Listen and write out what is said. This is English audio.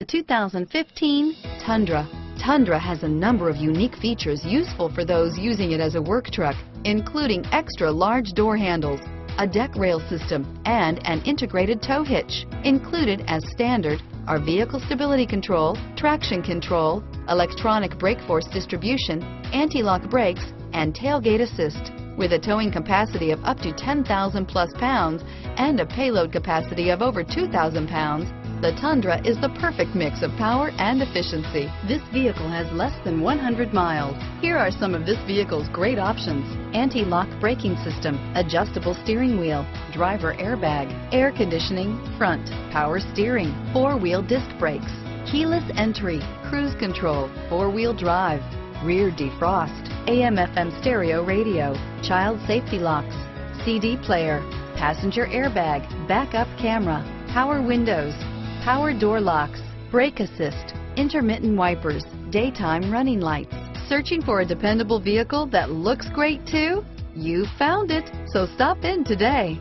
2015 Tundra. Tundra has a number of unique features useful for those using it as a work truck, including extra large door handles, a deck rail system, and an integrated tow hitch. Included as standard are vehicle stability control, traction control, electronic brake force distribution, anti-lock brakes, and tailgate assist. With a towing capacity of up to 10,000 plus pounds and a payload capacity of over 2,000 pounds, the Tundra is the perfect mix of power and efficiency. This vehicle has less than 100 miles. Here are some of this vehicle's great options: anti-lock braking system, adjustable steering wheel, driver airbag, air conditioning, front, power steering, four-wheel disc brakes, keyless entry, cruise control, four-wheel drive, rear defrost, AM/FM stereo radio, child safety locks, CD player, passenger airbag, backup camera, power windows, power door locks, brake assist, intermittent wipers, daytime running lights. Searching for a dependable vehicle that looks great too? You found it, so stop in today.